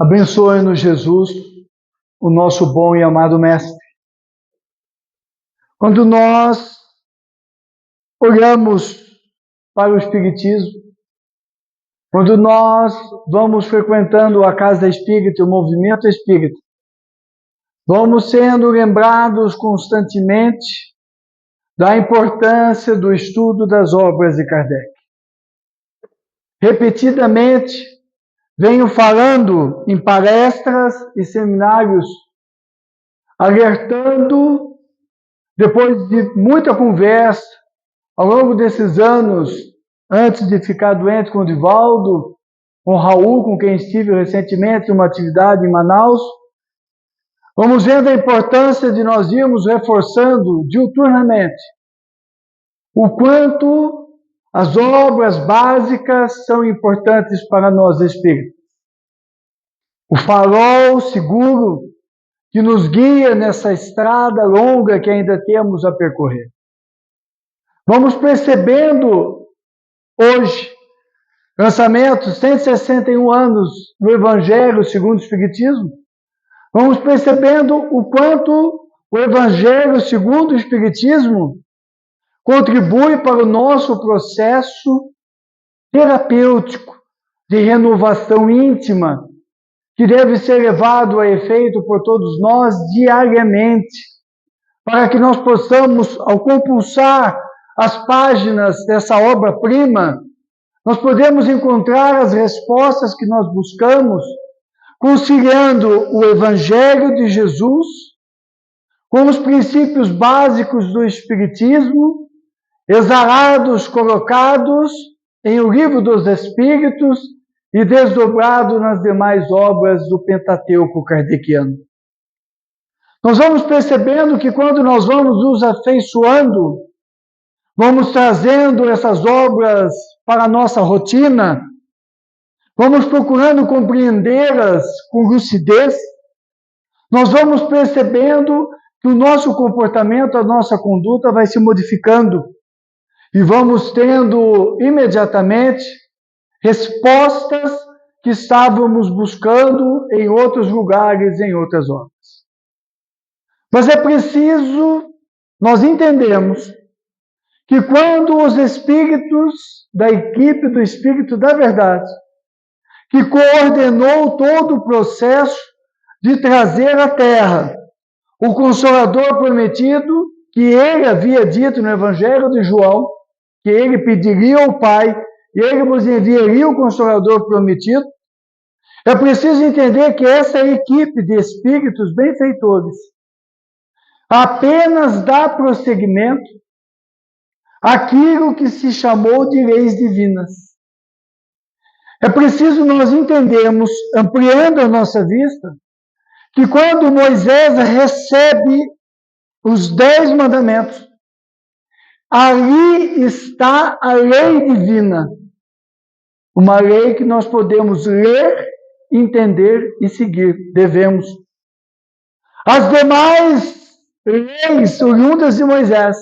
Abençoe-nos, Jesus, o nosso bom e amado Mestre. Quando nós olhamos para o Espiritismo, quando nós vamos frequentando a Casa Espírita, o movimento espírita, vamos sendo lembrados constantemente da importância do estudo das obras de Kardec. Repetidamente, venho falando em palestras e seminários, alertando, depois de muita conversa, ao longo desses anos, antes de ficar doente com o Divaldo, com o Raul, com quem estive recentemente em uma atividade em Manaus, vamos vendo a importância de nós irmos reforçando diuturnamente o quanto as obras básicas são importantes para nós espíritas. O farol seguro que nos guia nessa estrada longa que ainda temos a percorrer. Vamos percebendo hoje, lançamento 161 anos do Evangelho segundo o Espiritismo, vamos percebendo o quanto o Evangelho segundo o Espiritismo contribui para o nosso processo terapêutico de renovação íntima, que deve ser levado a efeito por todos nós diariamente, para que nós possamos, ao compulsar as páginas dessa obra-prima, nós podemos encontrar as respostas que nós buscamos, conciliando o Evangelho de Jesus com os princípios básicos do Espiritismo, exalados, colocados em O Livro dos Espíritos e desdobrado nas demais obras do Pentateuco kardeciano. Nós vamos percebendo que quando nós vamos nos afeiçoando, vamos trazendo essas obras para a nossa rotina, vamos procurando compreendê-las com lucidez, nós vamos percebendo que o nosso comportamento, a nossa conduta vai se modificando e vamos tendo imediatamente respostas que estávamos buscando em outros lugares, em outras obras. Mas é preciso nós entendermos que quando os espíritos da equipe do Espírito da Verdade, que coordenou todo o processo de trazer à Terra o Consolador prometido, que ele havia dito no Evangelho de João, que ele pediria ao Pai, e ele vos enviaria o Consolador prometido, é preciso entender que essa equipe de espíritos benfeitores apenas dá prosseguimento àquilo que se chamou de leis divinas. É preciso nós entendermos, ampliando a nossa vista, que quando Moisés recebe os 10 mandamentos, ali está a lei divina. Uma lei que nós podemos ler, entender e seguir. Devemos. As demais leis oriundas de Moisés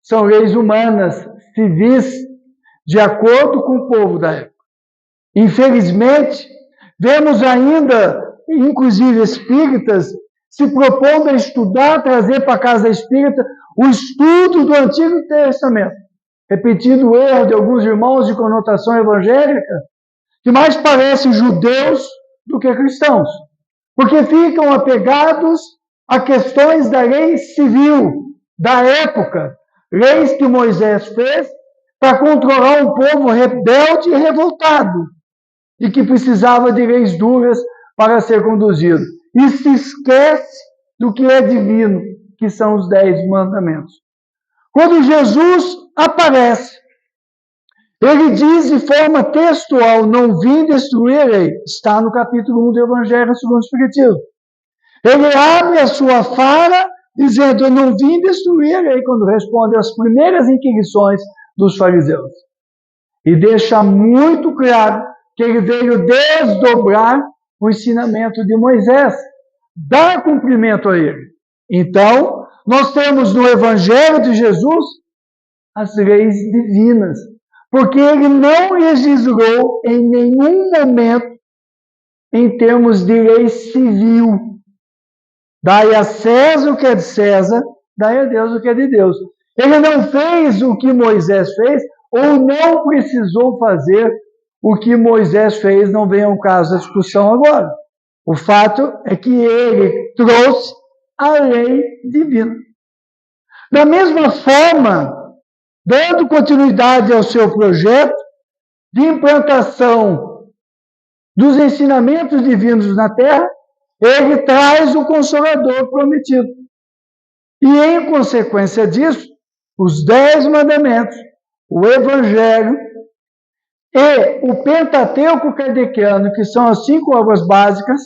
são leis humanas, civis, de acordo com o povo da época. Infelizmente, vemos ainda, inclusive espíritas, se propondo a estudar, trazer para a casa espírita o estudo do Antigo Testamento. Repetindo o erro de alguns irmãos de conotação evangélica, que mais parecem judeus do que cristãos, porque ficam apegados a questões da lei civil da época, leis que Moisés fez para controlar um povo rebelde e revoltado, e que precisava de leis duras para ser conduzido. E se esquece do que é divino, que são os 10 mandamentos. Quando Jesus aparece, ele diz de forma textual, não vim destruir a lei. Está no capítulo 1 do Evangelho segundo o Espiritismo. Ele abre a sua fala dizendo, eu não vim destruir a lei, quando responde às primeiras inquirições dos fariseus. E deixa muito claro que ele veio desdobrar o ensinamento de Moisés, dar cumprimento a ele. Então, nós temos no Evangelho de Jesus as leis divinas, porque ele não legislou em nenhum momento em termos de lei civil. Dai a César o que é de César, dai a Deus o que é de Deus. Ele não fez o que Moisés fez, ou não precisou fazer o que Moisés fez, não vem ao caso da discussão agora. O fato é que ele trouxe a lei divina. Da mesma forma, dando continuidade ao seu projeto de implantação dos ensinamentos divinos na Terra, ele traz o Consolador prometido. E, em consequência disso, os 10 mandamentos, o Evangelho e o Pentateuco kardeciano, que são as 5 obras básicas,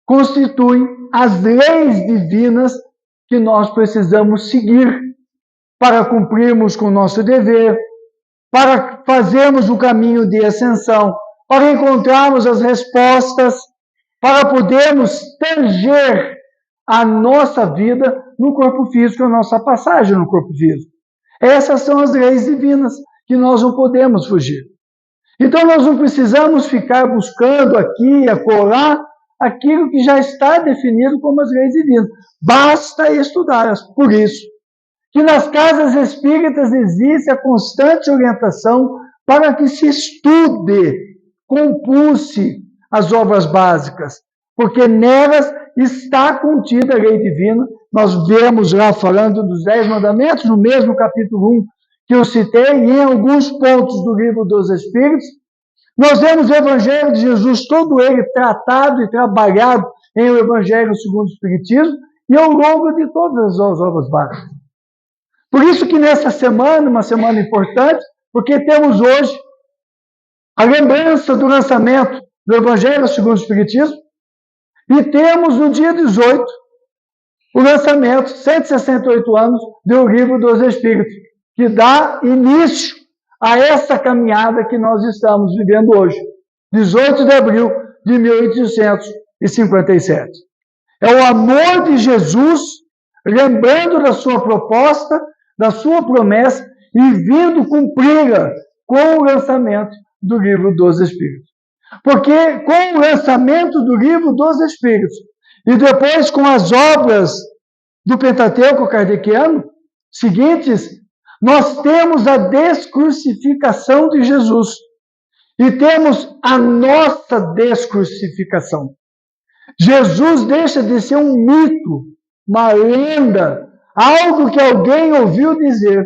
constituem as leis divinas que nós precisamos seguir para cumprirmos com o nosso dever, para fazermos o caminho de ascensão, para encontrarmos as respostas, para podermos tanger a nossa vida no corpo físico, a nossa passagem no corpo físico. Essas são as leis divinas que nós não podemos fugir. Então nós não precisamos ficar buscando aqui e acolá aquilo que já está definido como as leis divinas. Basta estudá-las. Por isso que nas casas espíritas existe a constante orientação para que se estude com pulse as obras básicas, porque nelas está contida a lei divina. Nós vemos lá falando dos 10 mandamentos, no mesmo capítulo 1 que eu citei, e em alguns pontos do livro dos Espíritos, nós vemos o Evangelho de Jesus, todo ele tratado e trabalhado em o Evangelho segundo o Espiritismo, e ao longo de todas as obras básicas. Por isso que nessa semana, uma semana importante, porque temos hoje a lembrança do lançamento do Evangelho segundo o Espiritismo, e temos no dia 18 o lançamento, 168 anos, do Livro dos Espíritos, que dá início a essa caminhada que nós estamos vivendo hoje, 18 de abril de 1857. É o amor de Jesus, lembrando da sua proposta, da sua promessa, e vindo cumpri-la com o lançamento do Livro dos Espíritos. Porque com o lançamento do Livro dos Espíritos, e depois com as obras do Pentateuco kardeciano seguintes, nós temos a descrucificação de Jesus e temos a nossa descrucificação. Jesus deixa de ser um mito, uma lenda, algo que alguém ouviu dizer,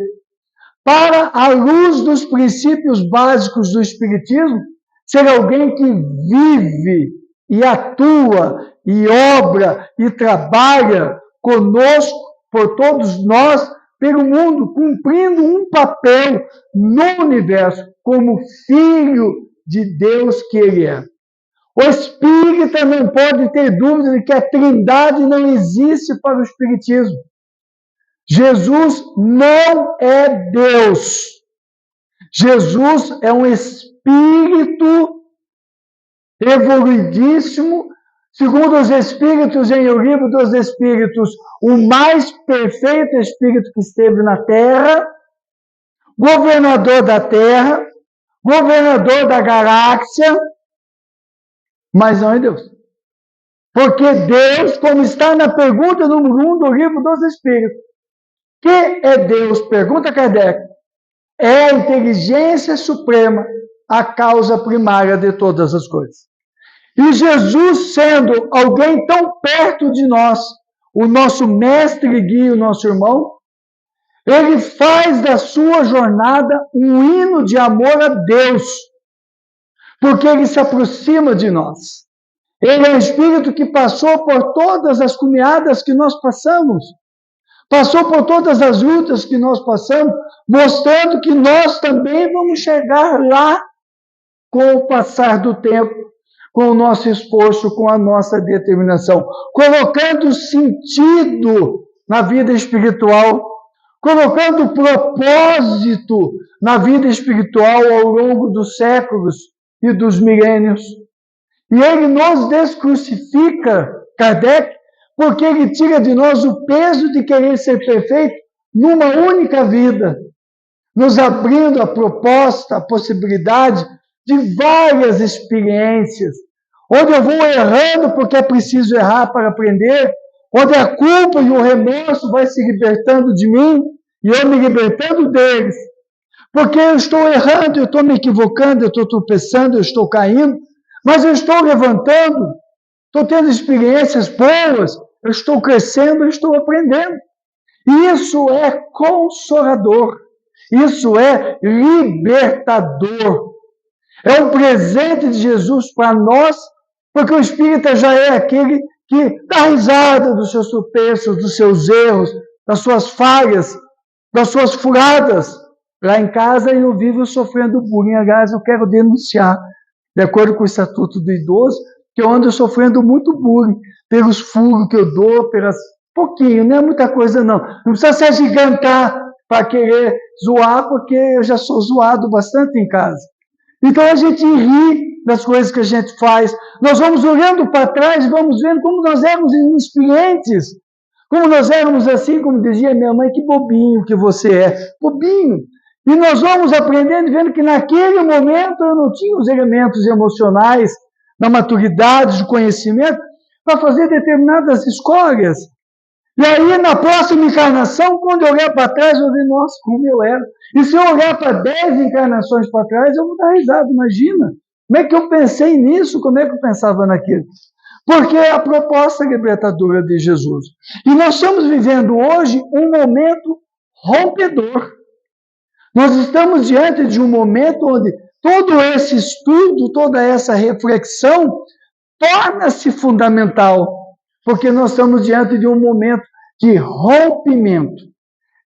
para, à luz dos princípios básicos do Espiritismo, ser alguém que vive e atua e obra e trabalha conosco, por todos nós, pelo mundo, cumprindo um papel no universo, como Filho de Deus que Ele é. O espírita não pode ter dúvida de que a Trindade não existe para o Espiritismo. Jesus não é Deus. Jesus é um espírito evoluidíssimo, segundo os Espíritos, em O Livro dos Espíritos, o mais perfeito espírito que esteve na Terra, governador da Terra, governador da galáxia, mas não é Deus. Porque Deus, como está na pergunta número 1 do Livro dos Espíritos, que é Deus? Pergunta Kardec. É a inteligência suprema, a causa primária de todas as coisas. E Jesus, sendo alguém tão perto de nós, o nosso mestre e guia, o nosso irmão, ele faz da sua jornada um hino de amor a Deus, porque ele se aproxima de nós. Ele é um espírito que passou por todas as caminhadas que nós passamos, passou por todas as lutas que nós passamos, mostrando que nós também vamos chegar lá com o passar do tempo, com o nosso esforço, com a nossa determinação, colocando sentido na vida espiritual, colocando propósito na vida espiritual ao longo dos séculos e dos milênios. E ele nos descrucifica, Kardec, porque ele tira de nós o peso de querer ser perfeito numa única vida, nos abrindo a proposta, a possibilidade de várias experiências, onde eu vou errando porque é preciso errar para aprender, onde a culpa e o remorso vai se libertando de mim e eu me libertando deles, porque eu estou errando, eu estou me equivocando, eu estou tropeçando, eu estou caindo, mas eu estou levantando, estou tendo experiências boas, eu estou crescendo, eu estou aprendendo. Isso é consolador, isso é libertador. É um presente de Jesus para nós, porque o espírita já é aquele que dá risada dos seus tropeços, dos seus erros, das suas falhas, das suas furadas. Lá em casa eu vivo sofrendo bullying. Aliás, eu quero denunciar, de acordo com o Estatuto do Idoso, que eu ando sofrendo muito bullying, pelos furos que eu dou, pelas... Pouquinho, não é muita coisa não. Não precisa se agigantar para querer zoar, porque eu já sou zoado bastante em casa. Então a gente ri das coisas que a gente faz. Nós vamos olhando para trás e vamos vendo como nós éramos inexperientes. Como nós éramos assim, como dizia minha mãe, que bobinho que você é. Bobinho. E nós vamos aprendendo e vendo que naquele momento eu não tinha os elementos emocionais, da maturidade, do conhecimento, para fazer determinadas escolhas. E aí, na próxima encarnação, quando eu olhar para trás, eu vou ver, nossa, como eu era. E se eu olhar para 10 encarnações para trás, eu vou dar risada, imagina. Como é que eu pensei nisso? Como é que eu pensava naquilo? Porque é a proposta libertadora de Jesus. E nós estamos vivendo hoje um momento rompedor. Nós estamos diante de um momento onde todo esse estudo, toda essa reflexão torna-se fundamental. Porque nós estamos diante de um momento de rompimento,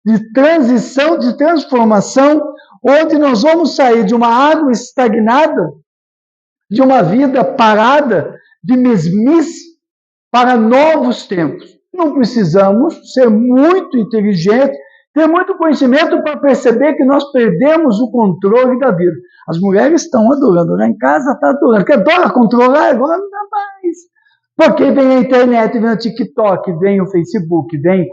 de transição, de transformação, onde nós vamos sair de uma água estagnada, de uma vida parada, de mesmice, para novos tempos. Não precisamos ser muito inteligentes, ter muito conhecimento para perceber que nós perdemos o controle da vida. As mulheres estão adorando, lá em casa está adorando, porque adora controlar, agora não dá mais. Porque vem a internet, vem o TikTok, vem o Facebook, vem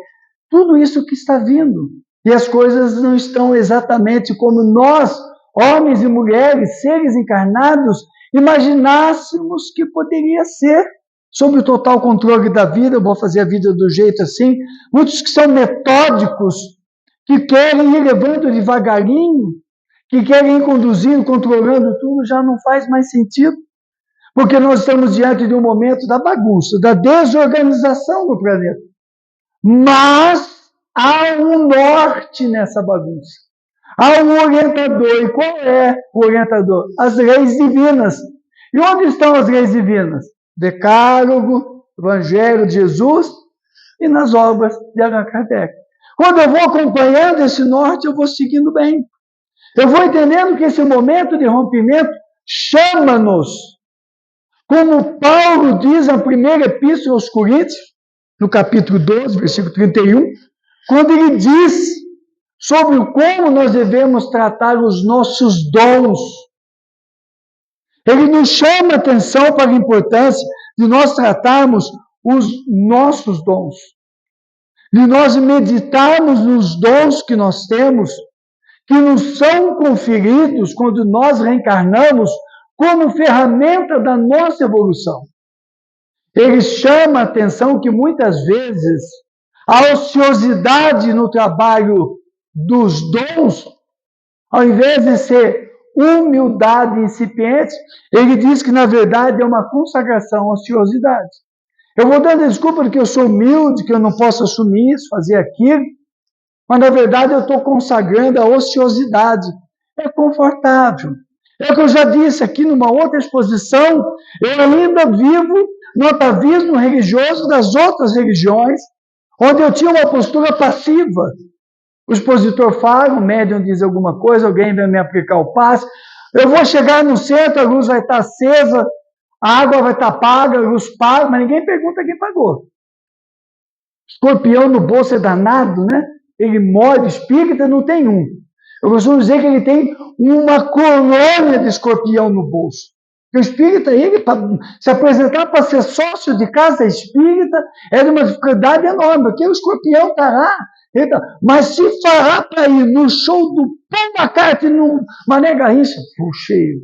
tudo isso que está vindo. E as coisas não estão exatamente como nós, homens e mulheres, seres encarnados, imaginássemos que poderia ser. Sob o total controle da vida, eu vou fazer a vida do jeito assim. Muitos que são metódicos, que querem ir levando devagarinho, que querem ir conduzindo, controlando tudo, já não faz mais sentido. Porque nós estamos diante de um momento da bagunça, da desorganização do planeta. Mas há um norte nessa bagunça. Há um orientador. E qual é o orientador? As leis divinas. E onde estão as leis divinas? Decálogo, Evangelho de Jesus e nas obras de Allan Kardec. Quando eu vou acompanhando esse norte, eu vou seguindo bem. Eu vou entendendo que esse momento de rompimento chama-nos, como Paulo diz na primeira epístola aos Coríntios, no capítulo 12, versículo 31, quando ele diz sobre como nós devemos tratar os nossos dons. Ele nos chama a atenção para a importância de nós tratarmos os nossos dons, de nós meditarmos nos dons que nós temos, que nos são conferidos quando nós reencarnamos como ferramenta da nossa evolução. Ele chama a atenção que muitas vezes a ociosidade no trabalho dos dons, ao invés de ser humildade incipiente, ele diz que na verdade é uma consagração à ociosidade. Eu vou dando desculpa porque eu sou humilde, que eu não posso assumir isso, fazer aquilo, mas na verdade eu estou consagrando a ociosidade. É confortável. É o que eu já disse aqui numa outra exposição, eu ainda vivo no atavismo religioso das outras religiões, onde eu tinha uma postura passiva. O expositor fala, o médium diz alguma coisa, alguém vai me aplicar o passe, eu vou chegar no centro, a luz vai estar acesa, a água vai estar paga, a luz paga, mas ninguém pergunta quem pagou. Escorpião no bolso é danado, né? Ele morde, espírita não tem um. Eu costumo dizer que ele tem uma colônia de escorpião no bolso. O espírita, ele, para se apresentar para ser sócio de casa espírita, é de uma dificuldade enorme, porque o escorpião está lá. Mas se falar para ir no show do Paul McCartney, no Mané Garrincha, cheio.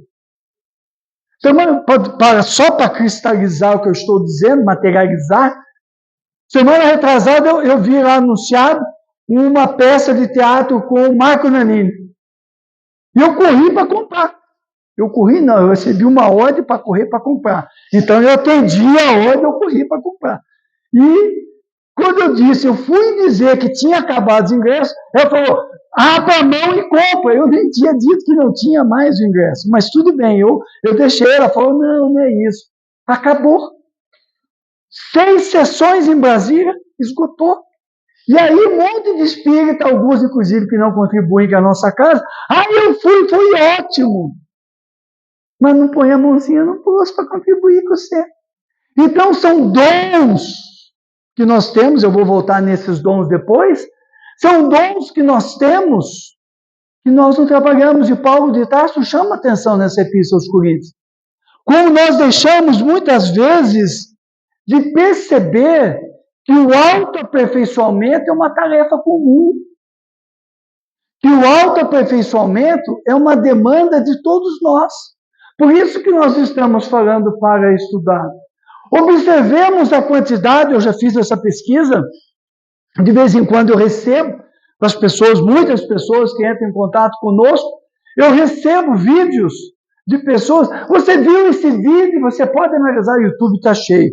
Só para cristalizar o que eu estou dizendo, materializar, semana retrasada eu vi lá anunciado uma peça de teatro com o Marco Nanini. E eu corri para comprar. Eu recebi uma ordem para correr para comprar. Então eu atendi a ordem, eu corri para comprar. E quando eu fui dizer que tinha acabado os ingressos, ela falou, abra a mão e compra. Eu nem tinha dito que não tinha mais o ingresso. Mas tudo bem, eu deixei. Ela falou, não é isso. Acabou. 6 sessões em Brasília, esgotou. E aí um monte de espírita, alguns inclusive que não contribuem com a nossa casa, eu fui ótimo. Mas não põe a mãozinha no bolso para contribuir com você. Então são dons que nós temos, eu vou voltar nesses dons depois, são dons que nós temos, que nós não trabalhamos, e Paulo de Tarso chama atenção nessa epístola aos Coríntios. Como nós deixamos muitas vezes de perceber que o autoaperfeiçoamento é uma tarefa comum, que o autoaperfeiçoamento é uma demanda de todos nós. Por isso que nós estamos falando para estudar. Observemos a quantidade, eu já fiz essa pesquisa, de vez em quando eu recebo das pessoas, muitas pessoas que entram em contato conosco, eu recebo vídeos de pessoas, você viu esse vídeo, você pode analisar, o YouTube está cheio.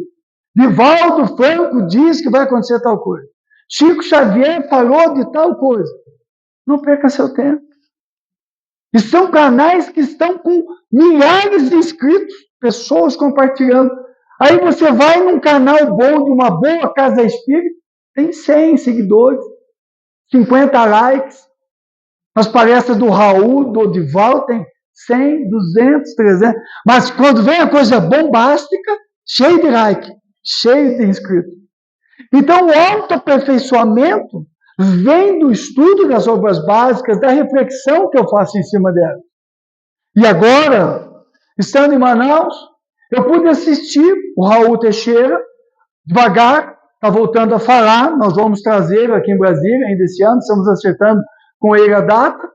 Divaldo Franco diz que vai acontecer tal coisa. Chico Xavier falou de tal coisa. Não perca seu tempo. E são canais que estão com milhares de inscritos, pessoas compartilhando. Aí você vai num canal bom, de uma boa casa espírita, tem 100 seguidores, 50 likes. As palestras do Raul, do Odival, tem 100, 200, 300. Mas quando vem a coisa bombástica, cheio de like, cheio de inscritos. Então, o autoaperfeiçoamento vem do estudo das obras básicas, da reflexão que eu faço em cima delas. E agora, estando em Manaus, eu pude assistir o Raul Teixeira, devagar, está voltando a falar, nós vamos trazê-lo aqui em Brasília, ainda esse ano, estamos acertando com ele a data,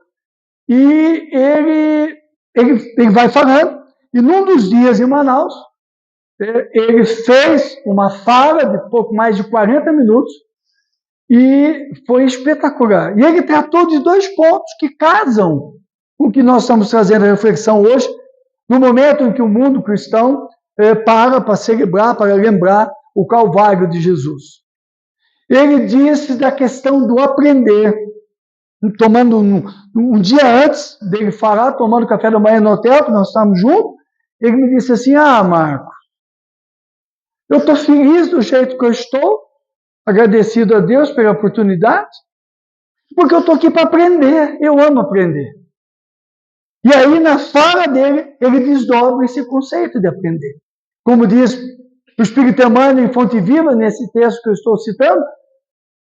e ele vai falando, e num dos dias em Manaus, ele fez uma fala de pouco mais de 40 minutos, e foi espetacular. E ele tratou de 2 pontos que casam com o que nós estamos trazendo a reflexão hoje, no momento em que o mundo cristão para celebrar, para lembrar o Calvário de Jesus. Ele disse da questão do aprender. Tomando um dia antes dele falar, tomando café da manhã no hotel, que nós estávamos juntos, ele me disse assim, Marco, eu estou feliz do jeito que eu estou, agradecido a Deus pela oportunidade, porque eu estou aqui para aprender, eu amo aprender. E aí, na fala dele, ele desdobra esse conceito de aprender. Como diz o Espírito Emmanuel em Fonte Viva, nesse texto que eu estou citando,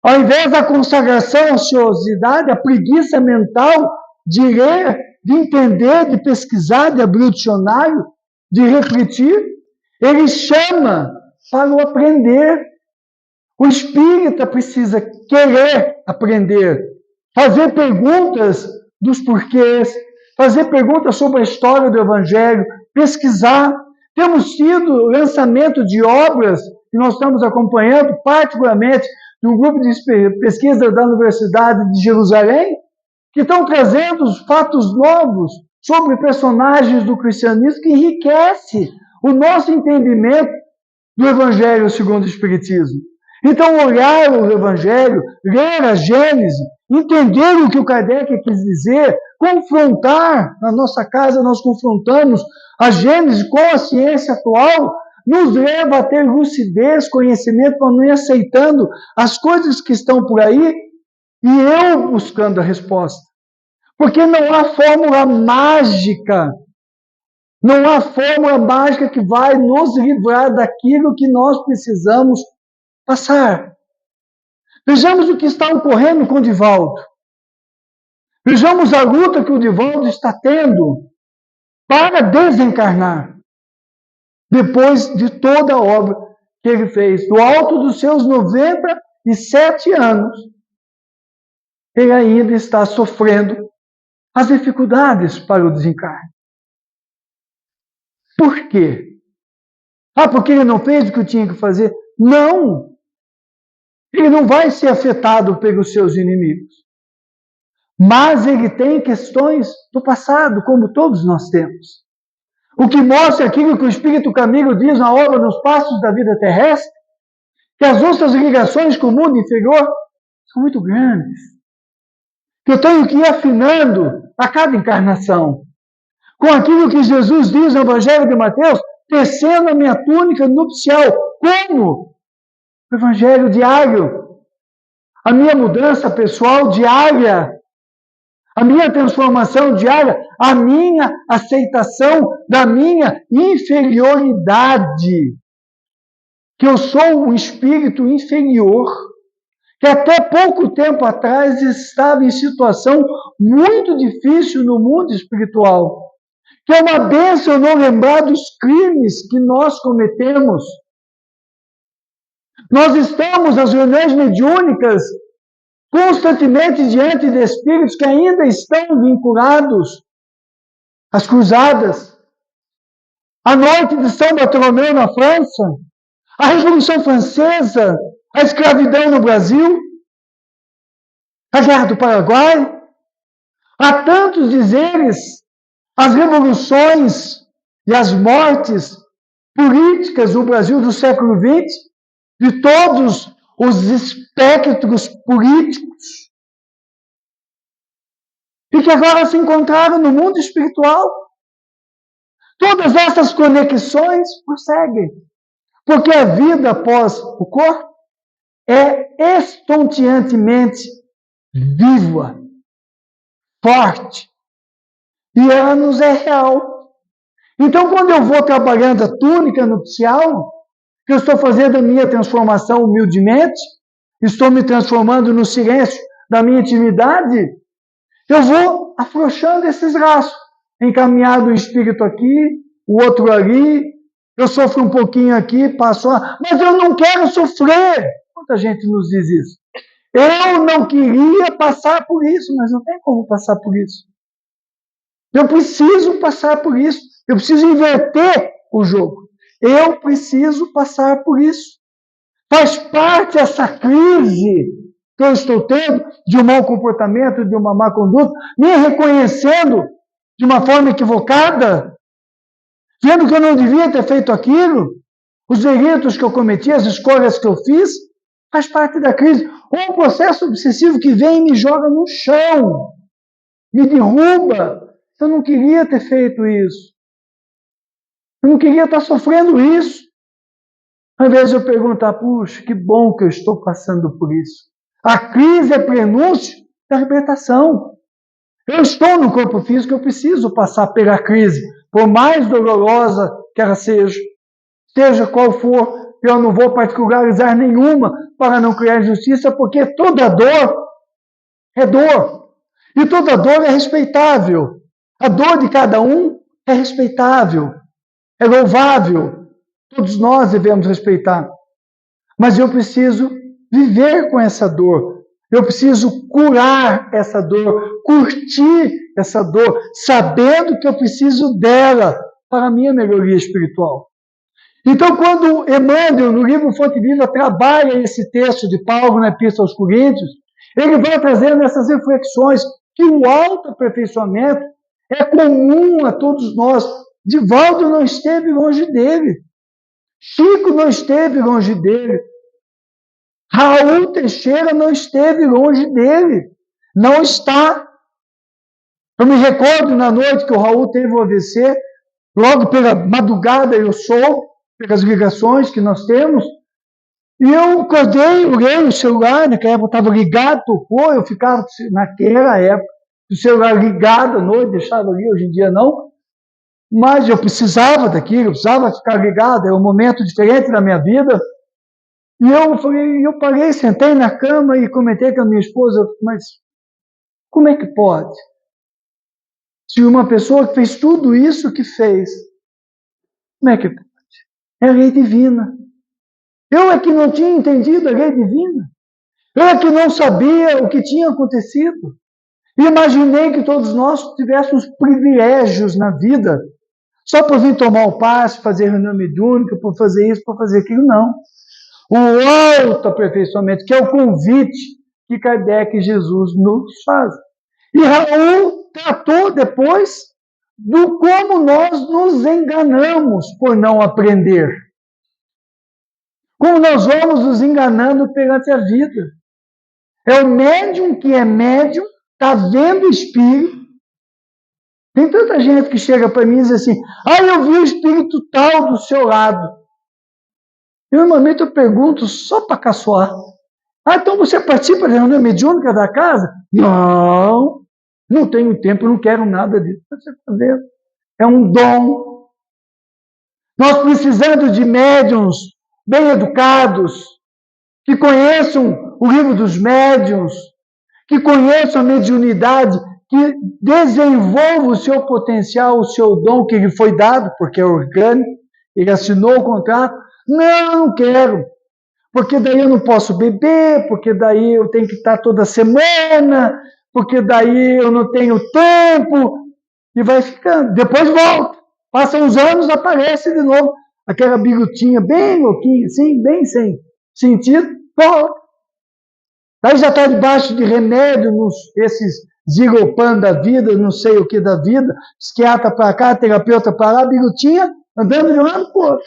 ao invés da consagração à ociosidade, a preguiça mental de ler, de entender, de pesquisar, de abrir o dicionário, de refletir, ele chama para o aprender. O espírita precisa querer aprender, fazer perguntas dos porquês, fazer perguntas sobre a história do Evangelho, pesquisar. Temos tido lançamento de obras que nós estamos acompanhando, particularmente de um grupo de pesquisa da Universidade de Jerusalém, que estão trazendo fatos novos sobre personagens do cristianismo que enriquece o nosso entendimento do Evangelho segundo o Espiritismo. Então, olhar o Evangelho, ler a Gênese, entender o que o Kardec quis dizer, confrontar, na nossa casa nós confrontamos a Gênese com a ciência atual, nos leva a ter lucidez, conhecimento, para não ir aceitando as coisas que estão por aí e eu buscando a resposta. Porque não há fórmula mágica, não há fórmula mágica que vai nos livrar daquilo que nós precisamos passar. Vejamos o que está ocorrendo com o Divaldo. Vejamos a luta que o Divaldo está tendo para desencarnar. Depois de toda a obra que ele fez, do alto dos seus 97 anos, ele ainda está sofrendo as dificuldades para o desencarne. Por quê? Porque ele não fez o que tinha que fazer? Não! Ele não vai ser afetado pelos seus inimigos. Mas ele tem questões do passado, como todos nós temos. O que mostra aquilo que o Espírito Camilo diz na obra Nos Passos da Vida Terrestre, que as nossas ligações com o mundo inferior são muito grandes. Que eu tenho que ir afinando a cada encarnação. Com aquilo que Jesus diz no Evangelho de Mateus, tecendo a minha túnica nupcial. Como? O Evangelho diário. A minha mudança pessoal diária. A minha transformação diária. A minha aceitação da minha inferioridade. Que eu sou um espírito inferior. Que até pouco tempo atrás estava em situação muito difícil no mundo espiritual. Que é uma bênção não lembrar dos crimes que nós cometemos. Nós estamos nas reuniões mediúnicas constantemente diante de espíritos que ainda estão vinculados às cruzadas, a noite de São Bartolomeu na França, a Revolução Francesa, a escravidão no Brasil, a Guerra do Paraguai. Há tantos dizeres, as revoluções e as mortes políticas no Brasil do século XX, de todos os espectros políticos, e que agora se encontraram no mundo espiritual. Todas essas conexões prosseguem, porque a vida após o corpo é estonteantemente viva, forte, e ela nos é real. Então, quando eu vou trabalhando a túnica nupcial, que eu estou fazendo a minha transformação humildemente, estou me transformando no silêncio da minha intimidade, eu vou afrouxando esses laços, encaminhado o espírito aqui, o outro ali, eu sofro um pouquinho aqui, passo lá, mas eu não quero sofrer. Quanta gente nos diz isso? Eu não queria passar por isso, mas não tem como passar por isso. Eu preciso passar por isso. Eu preciso inverter o jogo. Eu preciso passar por isso. Faz parte essa crise que eu estou tendo de um mau comportamento, de uma má conduta, me reconhecendo de uma forma equivocada, vendo que eu não devia ter feito aquilo, os delitos que eu cometi, as escolhas que eu fiz, faz parte da crise. Ou um processo obsessivo que vem e me joga no chão, me derruba. Eu não queria ter feito isso. Eu não queria estar sofrendo isso. Ao invés de eu perguntar, puxa, que bom que eu estou passando por isso. A crise é prenúncio da libertação. Eu estou no corpo físico, eu preciso passar pela crise, por mais dolorosa que ela seja qual for, eu não vou particularizar nenhuma para não criar injustiça, porque toda dor é dor. E toda dor é respeitável. A dor de cada um é respeitável, é louvável. Todos nós devemos respeitar. Mas eu preciso viver com essa dor. Eu preciso curar essa dor, curtir essa dor, sabendo que eu preciso dela para a minha melhoria espiritual. Então, quando Emmanuel, no livro Fonte Viva, trabalha esse texto de Paulo na Epístola aos Coríntios, ele vai trazendo essas reflexões que o autoaperfeiçoamento é comum a todos nós. Divaldo não esteve longe dele. Chico não esteve longe dele. Raul Teixeira não esteve longe dele. Não está. Eu me recordo na noite que o Raul teve o AVC, logo pela madrugada eu sou, pelas ligações que nós temos, e eu acordei, olhei o celular, naquela época estava ligado, tocou, eu ficava naquela época, o celular ligado à noite, deixava ali, hoje em dia não, mas eu precisava daquilo, eu precisava ficar ligado, é um momento diferente da minha vida. E eu parei, sentei na cama e comentei com a minha esposa, mas como é que pode? Se uma pessoa que fez tudo isso que fez, como é que pode? É a lei divina. Eu é que não tinha entendido a lei divina. Eu é que não sabia o que tinha acontecido. Imaginei que todos nós tivéssemos privilégios na vida, Só para vir tomar o passe, fazer reunião mediúnica, para fazer isso, para fazer aquilo, não. O autoaperfeiçoamento, que é o convite que Kardec e Jesus nos faz. E Raul tratou depois do como nós nos enganamos por não aprender. Como nós vamos nos enganando perante a vida. É o médium que é médium, está vendo o espírito. Tem tanta gente que chega para mim e diz assim, eu vi o espírito tal do seu lado. E normalmente eu pergunto só para caçoar. Então você participa da reunião mediúnica da casa? Não, não tenho tempo, não quero nada disso. Você está vendo? É um dom. Nós precisamos de médiuns bem educados, que conheçam o livro dos médiuns, que conheçam a mediunidade, que desenvolva o seu potencial, o seu dom que lhe foi dado, porque é orgânico, ele assinou o contrato. Não quero, porque daí eu não posso beber, porque daí eu tenho que estar toda semana, porque daí eu não tenho tempo, e vai ficando. Depois volta, passam uns anos, aparece de novo, aquela bigotinha bem louquinha, assim, bem sem sentido, volta. Daí já está debaixo de remédio, esses zigopan da vida, não sei o que da vida, psiquiatra para cá, terapeuta para lá, bigotinha, andando de um lado para o outro.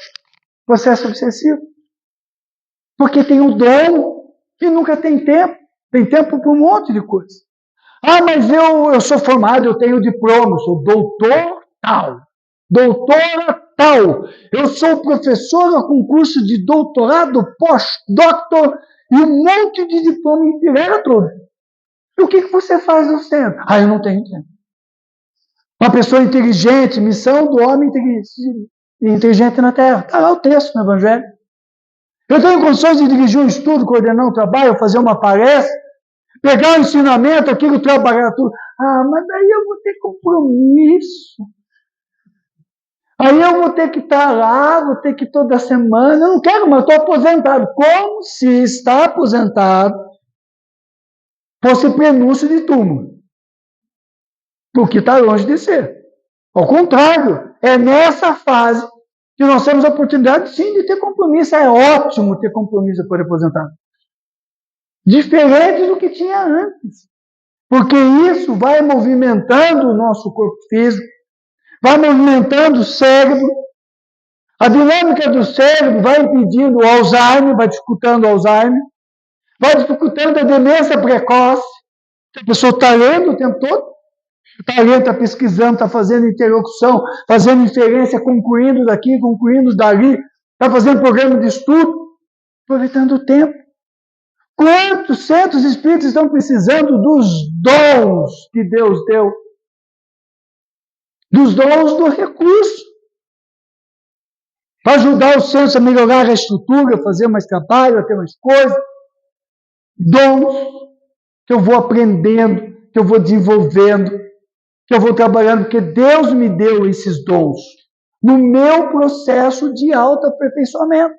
Processo obsessivo. Porque tem um dom que nunca tem tempo para um monte de coisa. Mas eu sou formado, eu tenho diploma, eu sou doutor tal, doutora tal, eu sou professora com curso de doutorado, pós-doutor, e um monte de diploma inteiro tudo. E o que você faz no centro? Eu não tenho tempo. Uma pessoa inteligente, missão do homem inteligente na Terra. Está lá o texto no Evangelho. Eu tenho condições de dirigir um estudo, coordenar um trabalho, fazer uma palestra, pegar o ensinamento, aquilo, trabalhar tudo. Mas daí eu vou ter compromisso. Aí eu vou ter que estar lá, vou ter que ir toda semana. Eu não quero, mas estou aposentado. Como se estar aposentado fosse prenúncio de túmulo. Porque está longe de ser. Ao contrário, é nessa fase que nós temos a oportunidade, sim, de ter compromisso. É ótimo ter compromisso depois de aposentado. Diferente do que tinha antes. Porque isso vai movimentando o nosso corpo físico, vai movimentando o cérebro. A dinâmica do cérebro vai impedindo o Alzheimer, vai dificultando o Alzheimer, vai dificultando a demência precoce. A pessoa está lendo o tempo todo, está lendo, está pesquisando, está fazendo interlocução, fazendo inferência, concluindo daqui, concluindo dali, está fazendo programa de estudo, aproveitando o tempo. Quantos centros espíritas estão precisando dos dons que Deus deu? Dos dons do recurso. Para ajudar os centros a melhorar a estrutura, a fazer mais trabalho, a ter mais coisas. Dons que eu vou aprendendo, que eu vou desenvolvendo, que eu vou trabalhando, porque Deus me deu esses dons no meu processo de autoaperfeiçoamento.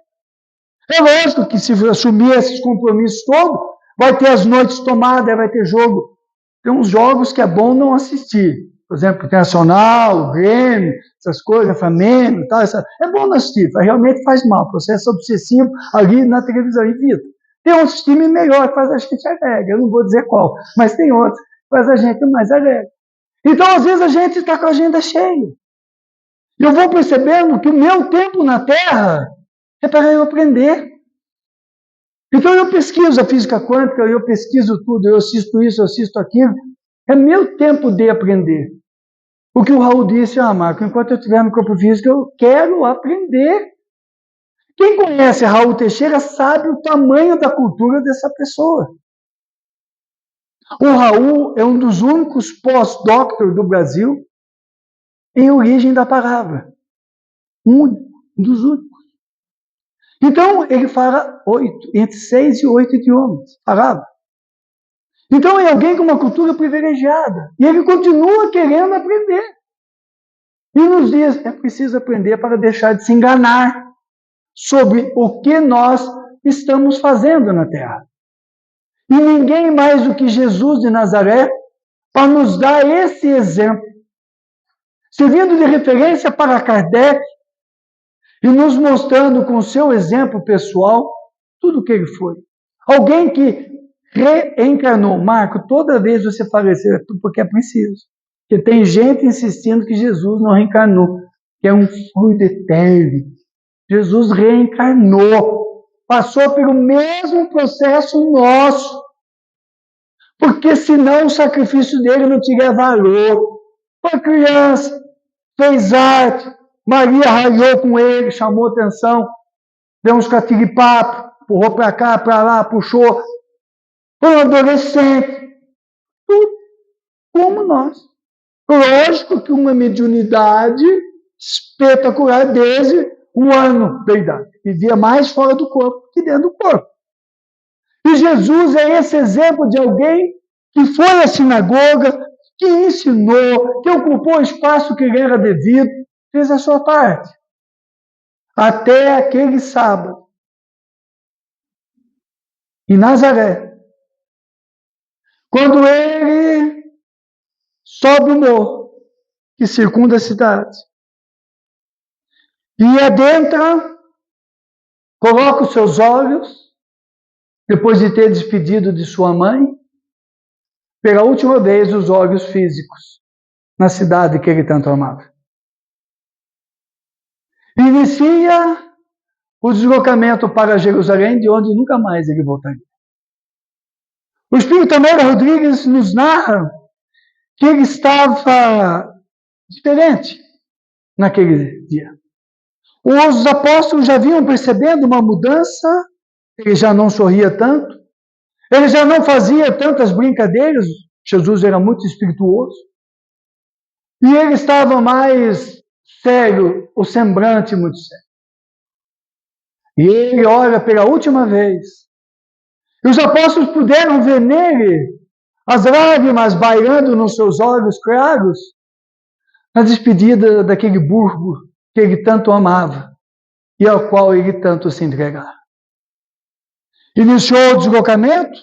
É lógico que se eu assumir esses compromissos todos, vai ter as noites tomadas, vai ter jogo. Tem uns jogos que é bom não assistir. Por exemplo, Internacional, Grêmio, essas coisas, Flamengo, tal, é bom não assistir, realmente faz mal, processo obsessivo ali na televisão em vida. Tem outros times melhores que faz a gente alegre, eu não vou dizer qual, mas tem outros que faz a gente mais alegre. Então, às vezes, a gente está com a agenda cheia. Eu vou percebendo que o meu tempo na Terra é para eu aprender. Então eu pesquiso a física quântica, eu pesquiso tudo, eu assisto isso, eu assisto aquilo. É meu tempo de aprender. O que o Raul disse, Marco, enquanto eu estiver no corpo físico, eu quero aprender. Quem conhece Raul Teixeira sabe o tamanho da cultura dessa pessoa. O Raul é um dos únicos pós-doctor do Brasil em origem da palavra. Um dos únicos. Então, ele fala entre 6 e 8 idiomas. Falava. Então, é alguém com uma cultura privilegiada. E ele continua querendo aprender. E nos dias, é preciso aprender para deixar de se enganar sobre o que nós estamos fazendo na Terra. E ninguém mais do que Jesus de Nazaré para nos dar esse exemplo. servindo de referência para Kardec e nos mostrando com seu exemplo pessoal tudo o que ele foi. Alguém que reencarnou. Marco, toda vez você falecer, porque é preciso. Porque tem gente insistindo que Jesus não reencarnou, que é um fluido eterno. Jesus reencarnou, passou pelo mesmo processo nosso, porque senão o sacrifício dele não teria valor. Foi criança, fez arte, Maria ralhou com ele, chamou atenção, deu uns catiripapo, empurrou para cá, para lá, puxou. Foi um adolescente, tudo como nós. Lógico que uma mediunidade espetacular desde um ano de idade. Vivia mais fora do corpo que dentro do corpo. E Jesus é esse exemplo de alguém que foi à sinagoga, que ensinou, que ocupou o espaço que lhe era devido, fez a sua parte. Até aquele sábado, em Nazaré, quando ele sobe o morro que circunda a cidade e adentra, coloca os seus olhos, depois de ter despedido de sua mãe, pela última vez os olhos físicos na cidade que ele tanto amava. Inicia o deslocamento para Jerusalém, de onde nunca mais ele voltaria. O Espírito Amélia Rodrigues nos narra que ele estava diferente naquele dia. Os apóstolos já vinham percebendo uma mudança, ele já não sorria tanto, ele já não fazia tantas brincadeiras, Jesus era muito espirituoso, e ele estava mais sério, o semblante muito sério. E ele ora pela última vez. E os apóstolos puderam ver nele as lágrimas bailando nos seus olhos claros, na despedida daquele burgo que ele tanto amava e ao qual ele tanto se entregava. Iniciou o deslocamento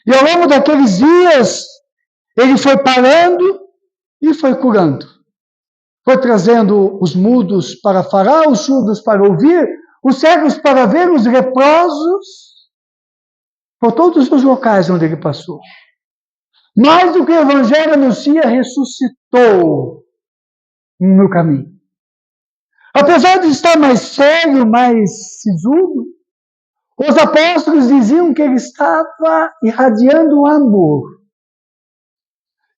e ao longo daqueles dias ele foi parando e foi curando. Foi trazendo os mudos para falar, os surdos para ouvir, os cegos para ver, os leprosos, por todos os locais onde ele passou. Mais do que o Evangelho anuncia, ressuscitou no caminho. Apesar de estar mais sério, mais sisudo, os apóstolos diziam que ele estava irradiando amor.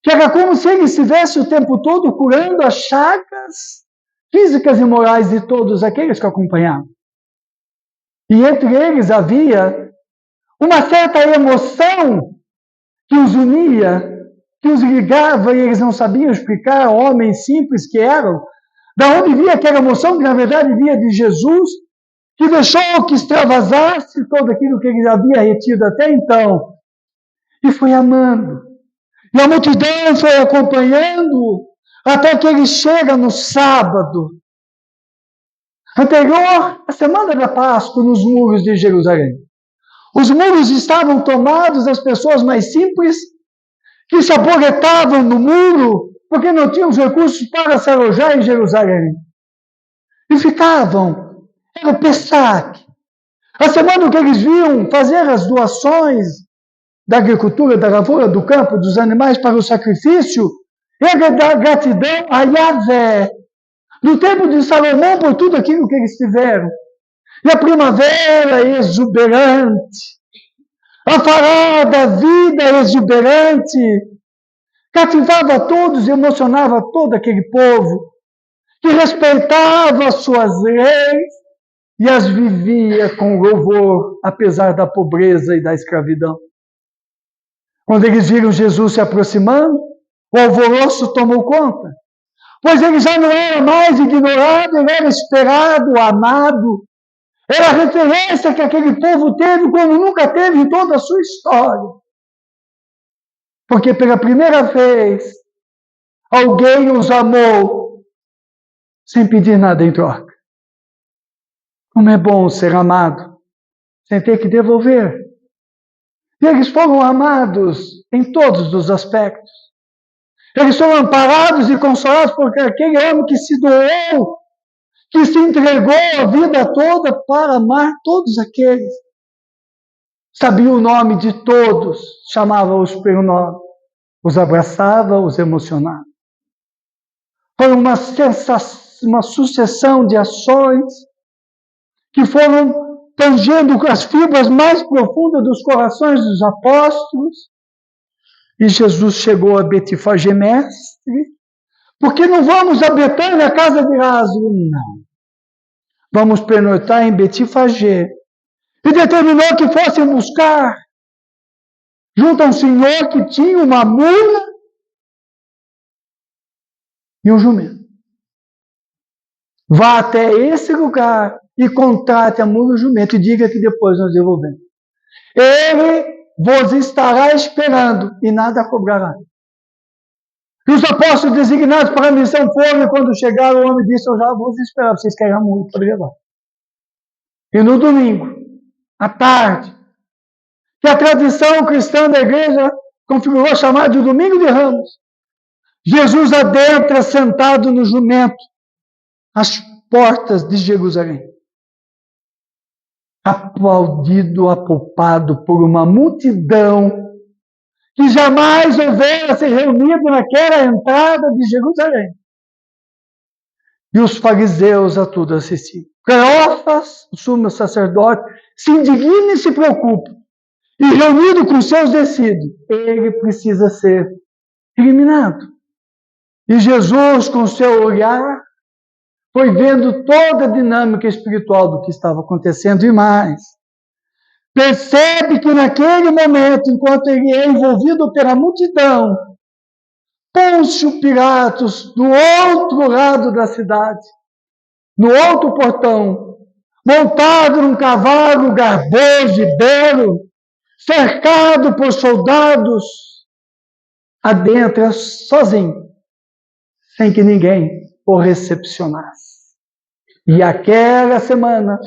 Que era como se ele estivesse o tempo todo curando as chagas físicas e morais de todos aqueles que acompanhavam. E entre eles havia uma certa emoção que os unia, que os ligava, e eles não sabiam explicar, homens simples que eram, da onde via aquela emoção, que na verdade via de Jesus, que deixou que extravasasse todo aquilo que ele havia retido até então, e foi amando. E a multidão foi acompanhando, até que ele chega no sábado, anterior à semana da Páscoa, nos muros de Jerusalém. Os muros estavam tomados das pessoas mais simples, que se aborretavam no muro, porque não tinham os recursos para se alojar em Jerusalém. E ficavam, era o Pessac. A semana que eles viam fazer as doações da agricultura, da lavoura, do campo, dos animais para o sacrifício, era da gratidão a Yahvé, no tempo de Salomão, por tudo aquilo que eles tiveram. E a primavera exuberante, a farol da vida exuberante, cativava a todos e emocionava todo aquele povo, que respeitava as suas leis e as vivia com louvor, apesar da pobreza e da escravidão. Quando eles viram Jesus se aproximando, o alvoroço tomou conta, pois ele já não era mais ignorado, ele era esperado, amado. Era a referência que aquele povo teve como nunca teve em toda a sua história. Porque pela primeira vez, alguém os amou sem pedir nada em troca. Como é bom ser amado sem ter que devolver. E eles foram amados em todos os aspectos. Eles são amparados e consolados por aquele homem que se doou, que se entregou a vida toda para amar todos aqueles. Sabia o nome de todos, chamava-os pelo nome, os abraçava, os emocionava. Foi uma sucessão de ações que foram tangendo as fibras mais profundas dos corações dos apóstolos. E Jesus chegou a Betfagé, mestre, porque não vamos a Betânia, na casa de Lázaro? Não. Vamos pernoitar em Betfagé. E determinou que fossem buscar junto a um senhor que tinha uma mula e um jumento. Vá até esse lugar e contrate a mula e o jumento e diga que depois nós devolvemos. Ele vos estará esperando e nada cobrará. E os apóstolos designados para a missão foram, e quando chegaram, o homem disse: eu já vos esperar, vocês querem a mula para levar. E no domingo, à tarde, que a tradição cristã da igreja configurou chamar de Domingo de Ramos, Jesus adentra sentado no jumento às portas de Jerusalém, aplaudido, apalpado por uma multidão que jamais houvera se reunido naquela entrada de Jerusalém. E os fariseus a tudo assistiam. Cleófas, o sumo sacerdote, se indigna e se preocupa. E reunido com seus decide, ele precisa ser eliminado. E Jesus, com seu olhar, foi vendo toda a dinâmica espiritual do que estava acontecendo e mais. Percebe que naquele momento, enquanto ele é envolvido pela multidão, Pôncio Pilatos, do outro lado da cidade, no outro portão, montado num cavalo garboso e belo, cercado por soldados, adentra sozinho, sem que ninguém o recepcionasse. E aquela semana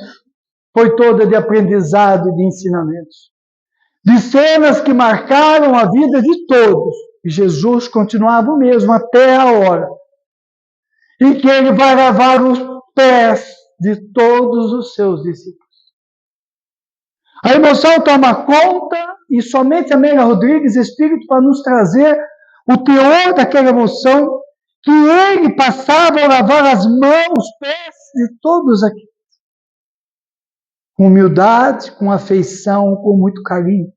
foi toda de aprendizado e de ensinamentos, de cenas que marcaram a vida de todos. E Jesus continuava o mesmo até a hora em que ele vai lavar os pés de todos os seus discípulos. A emoção toma conta e somente a Amélia Rodrigues, Espírito, para nos trazer o teor daquela emoção, que ele passava a lavar as mãos, os pés de todos aqui. Com humildade, com afeição, com muito carinho.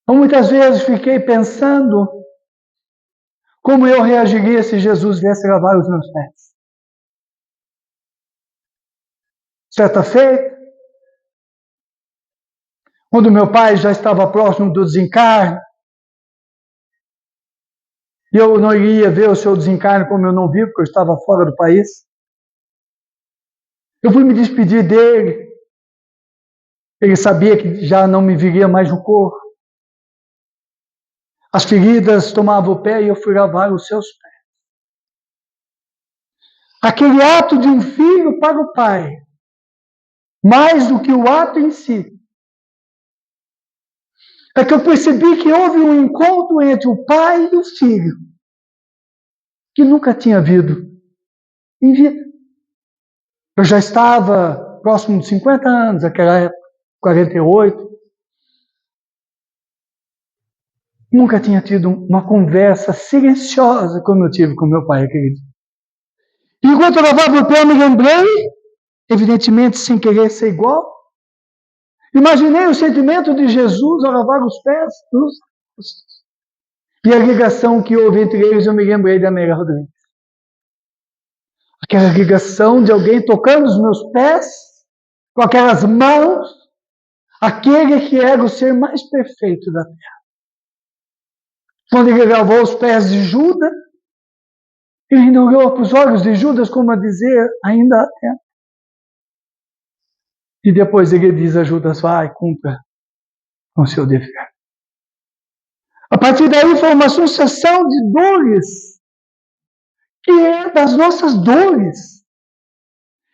Eu muitas vezes fiquei pensando como eu reagiria se Jesus viesse lavar os meus pés. Certa feita, quando meu pai já estava próximo do desencarne, e eu não iria ver o seu desencarne como eu não vi, porque eu estava fora do país. Eu fui me despedir dele. Ele sabia que já não me viria mais no corpo. As feridas tomavam o pé e eu fui lavar os seus pés. Aquele ato de um filho para o pai, mais do que o ato em si, é que eu percebi que houve um encontro entre o pai e o filho, que nunca tinha havido em vida. Eu já estava próximo de 50 anos, naquela época, 48. Nunca tinha tido uma conversa silenciosa como eu tive com meu pai aquele dia. E enquanto eu lavava o pé, eu me lembrei, evidentemente sem querer ser igual, imaginei o sentimento de Jesus ao lavar os pés dos... E a ligação que houve entre eles, eu me lembrei da Amélia Rodrigues. Aquela ligação de alguém tocando os meus pés, com aquelas mãos, aquele que era o ser mais perfeito da terra. Quando ele lavou os pés de Judas, ele ainda olhou para os olhos de Judas como a dizer, ainda há tempo. E depois ele diz a Judas, vai, cumpra com seu dever. A partir daí foi uma sucessão de dores, que é das nossas dores.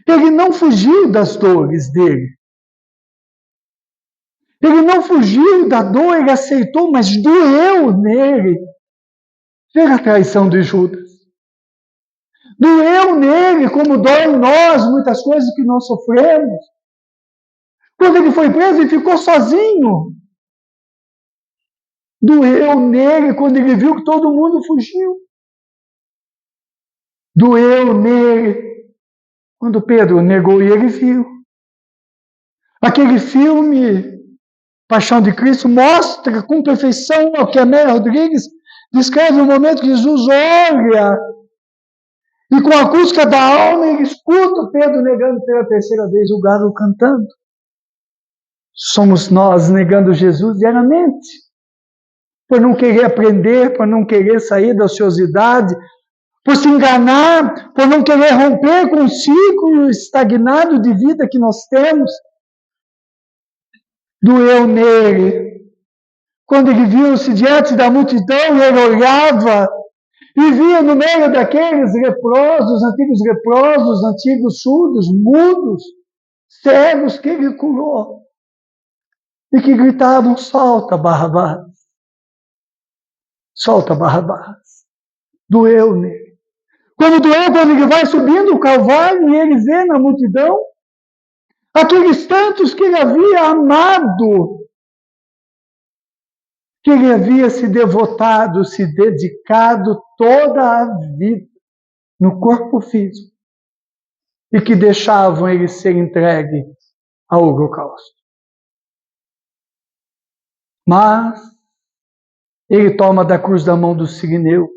Ele não fugiu das dores dele. Ele não fugiu da dor, ele aceitou, mas doeu nele ver a traição de Judas. Doeu nele, como dói em nós, muitas coisas que nós sofremos. Quando ele foi preso, ele ficou sozinho. Doeu nele quando ele viu que todo mundo fugiu. Doeu nele quando Pedro negou e ele viu. Aquele filme, Paixão de Cristo, mostra com perfeição o que a Amélia Rodrigues descreve o momento que Jesus olha e com a acústica da alma ele escuta Pedro negando pela terceira vez o galo cantando. Somos nós negando Jesus diariamente, por não querer aprender, por não querer sair da ociosidade, por se enganar, por não querer romper com o ciclo estagnado de vida que nós temos. Doeu nele quando ele viu-se diante da multidão e ele olhava e via no meio daqueles leprosos, antigos surdos, mudos, cegos que ele curou e que gritavam: solta Barrabás, solta Barrabás. Doeu nele. Quando ele vai subindo o Calvário e ele vê na multidão aqueles tantos que ele havia amado, que ele havia se devotado, se dedicado toda a vida no corpo físico e que deixavam ele ser entregue ao holocausto. Mas ele toma da cruz da mão do Cirineu,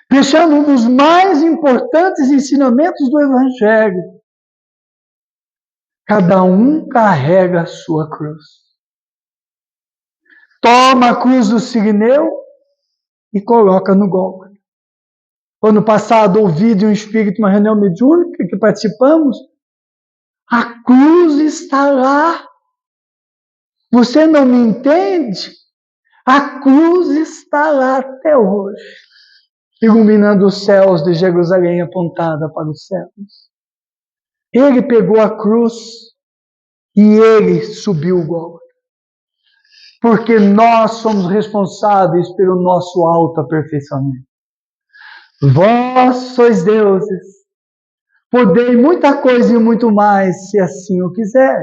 deixando um dos mais importantes ensinamentos do Evangelho. Cada um carrega a sua cruz. Toma a cruz do Cirineu e coloca no Gólgota. Ano passado ouvi de um espírito, uma reunião mediúnica que participamos, a cruz está lá. Você não me entende? A cruz está lá até hoje, iluminando os céus de Jerusalém apontada para os céus. Ele pegou a cruz e ele subiu o Gólgota. Porque nós somos responsáveis pelo nosso autoaperfeiçoamento. Vós sois deuses, podei muita coisa e muito mais, se assim o quiser.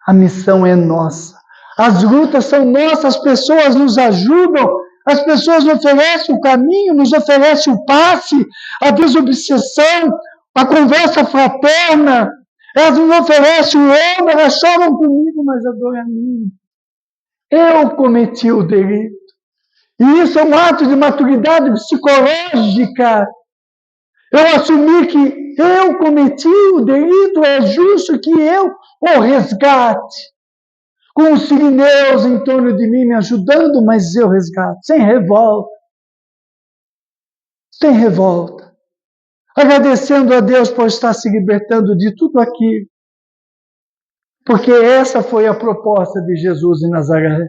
A missão é nossa. As lutas são nossas, as pessoas nos ajudam, as pessoas nos oferecem o caminho, nos oferecem o passe, a desobsessão, a conversa fraterna. Elas nos oferecem o ombro, elas choram comigo, mas a dor é minha. Eu cometi o delito. E isso é um ato de maturidade psicológica. Eu assumi que eu cometi o delito, é justo que eu o resgate. Com os sirineus em torno de mim me ajudando, mas eu resgato, sem revolta. Sem revolta. Agradecendo a Deus por estar se libertando de tudo aquilo. Porque essa foi a proposta de Jesus em Nazaré.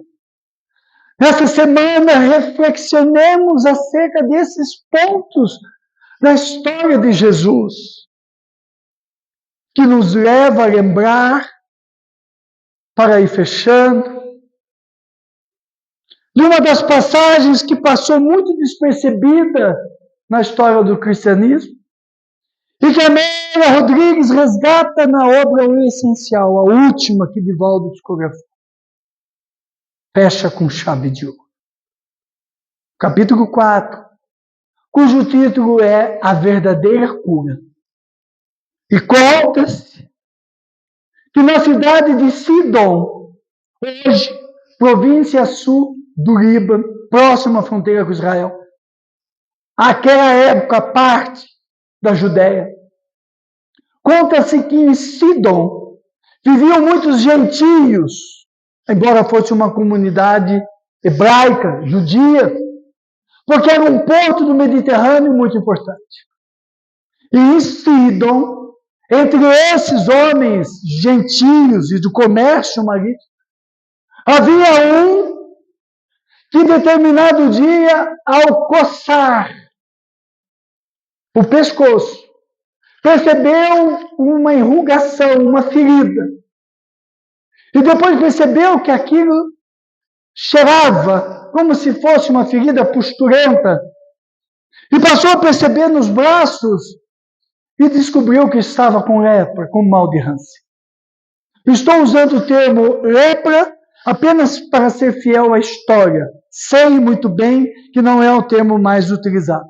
Nessa semana, reflexionemos acerca desses pontos da história de Jesus, que nos leva a lembrar, para ir fechando, de uma das passagens que passou muito despercebida na história do cristianismo, e que a Amélia Rodrigues resgata na obra O Essencial, a última que Divaldo psicografou. Fecha com chave de ouro. Capítulo 4, cujo título é A Verdadeira Cura. E conta-se que na cidade de Sidom, hoje, província sul do Líbano, próxima à fronteira com Israel, aquela época parte da Judéia, conta-se que em Sidom viviam muitos gentios, embora fosse uma comunidade hebraica, judia, porque era um porto do Mediterrâneo muito importante. E em Sidom, entre esses homens gentios e do comércio marítimo, havia um que, determinado dia, ao coçar o pescoço, percebeu uma enrugação, uma ferida. E depois percebeu que aquilo cheirava como se fosse uma ferida pusturenta. E passou a perceber nos braços e descobriu que estava com lepra, com mal de Hansen. Estou usando o termo lepra apenas para ser fiel à história. Sei muito bem que não é o termo mais utilizado.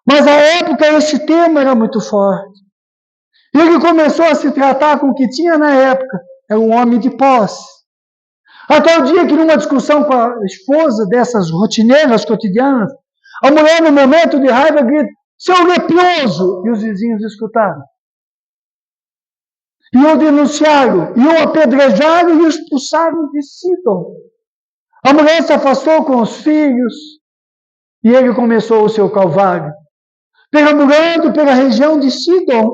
Mas à época esse termo era muito forte. E ele começou a se tratar com o que tinha na época. Era um homem de posse. Até o dia que, numa discussão com a esposa dessas rotineiras cotidianas, a mulher, no momento de raiva, grita: seu leproso! E os vizinhos escutaram. E o denunciaram, e o apedrejaram e o expulsaram de Sidom. A mulher se afastou com os filhos e ele começou o seu calvário, perambulando pela região de Sidom,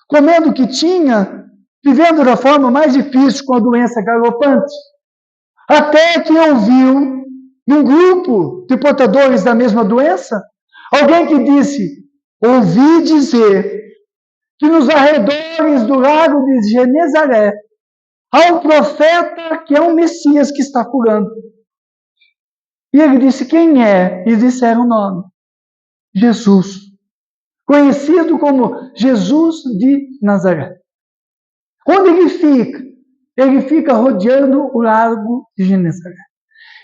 comendo o que tinha, vivendo da forma mais difícil com a doença galopante, até que ouviu, num grupo de portadores da mesma doença, alguém que disse: ouvi dizer que nos arredores do lago de Genezaré há um profeta que é um Messias que está curando. E ele disse: quem é? E disseram o nome: Jesus, conhecido como Jesus de Nazaré. Onde ele fica? Ele fica rodeando o lago de Genezaré.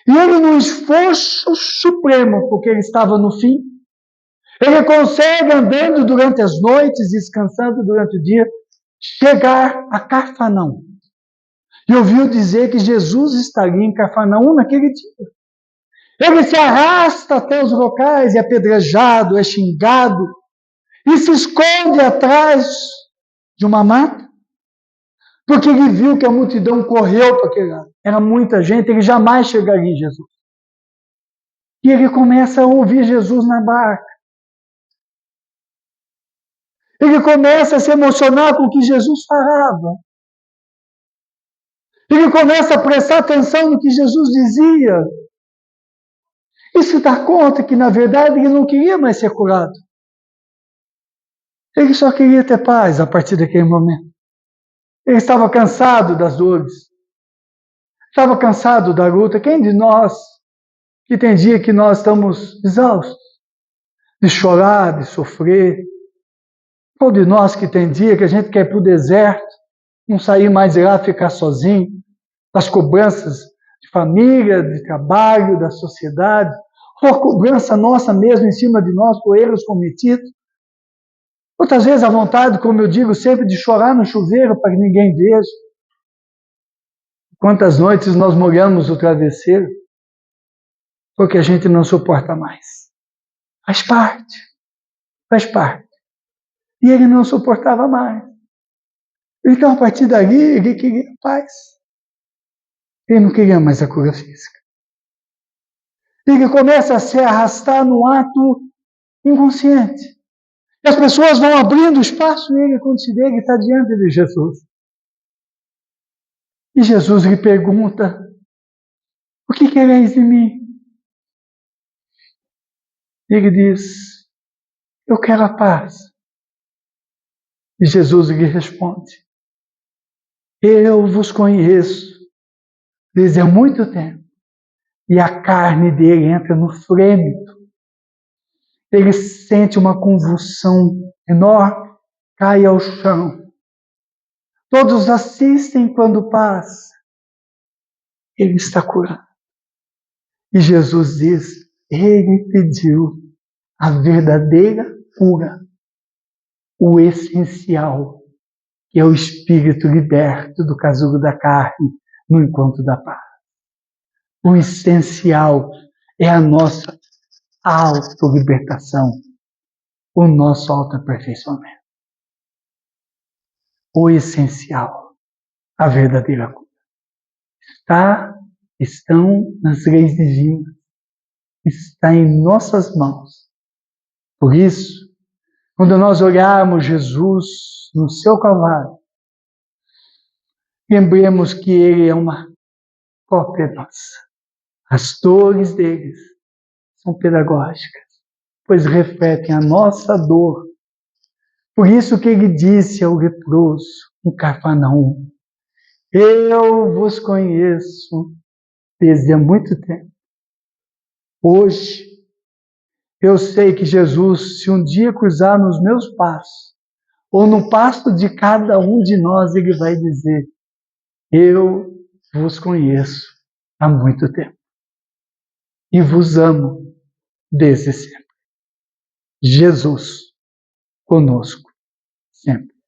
E ele, no esforço supremo, porque ele estava no fim, ele consegue, andando durante as noites, descansando durante o dia, chegar a Cafarnaum. E ouviu dizer que Jesus estaria em Cafarnaum naquele dia. Ele se arrasta até os locais, é apedrejado, é xingado, e se esconde atrás de uma mata, porque ele viu que a multidão correu para aquele lado. Era muita gente, ele jamais chegaria em Jesus. E ele começa a ouvir Jesus na barca. Ele começa a se emocionar com o que Jesus falava. Ele começa a prestar atenção no que Jesus dizia. E se dá conta que, na verdade, ele não queria mais ser curado. Ele só queria ter paz a partir daquele momento. Ele estava cansado das dores. Estava cansado da luta. Quem de nós que tem dia que nós estamos exaustos de chorar, de sofrer? Qual de nós que tem dia que a gente quer ir para o deserto, não sair mais de lá, ficar sozinho, das cobranças de família, de trabalho, da sociedade, ou a cobrança nossa mesmo em cima de nós por erros cometidos? Outras vezes a vontade, como eu digo sempre, de chorar no chuveiro para que ninguém veja. Quantas noites nós molhamos o travesseiro porque a gente não suporta mais. Faz parte. Faz parte. E ele não suportava mais. Então, a partir dali, ele queria paz. Ele não queria mais a cura física. Ele começa a se arrastar num ato inconsciente. E as pessoas vão abrindo espaço nele quando se vê que está diante de Jesus. E Jesus lhe pergunta: o que quereis de mim? Ele diz: eu quero a paz. E Jesus lhe responde: eu vos conheço desde há muito tempo. E a carne dele entra no frêmito. Ele sente uma convulsão enorme, cai ao chão. Todos assistem quando passa. Ele está curado. E Jesus diz: ele pediu a verdadeira cura, o essencial, que é o espírito liberto do casulo da carne no encontro da paz. O essencial é a nossa autolibertação, o nosso autoaperfeiçoamento. O essencial, a verdadeira cura. Estão nas leis divinas, está em nossas mãos. Por isso, quando nós olharmos Jesus no seu calvário, lembremos que ele é uma cópia nossa. As dores deles são pedagógicas, pois refletem a nossa dor. Por isso que ele disse ao leproso em Cafarnaum: Eu vos conheço desde há muito tempo. Hoje, eu sei que Jesus, se um dia cruzar nos meus passos, ou no passo de cada um de nós, Ele vai dizer: eu vos conheço há muito tempo e vos amo desde sempre. Jesus conosco sempre.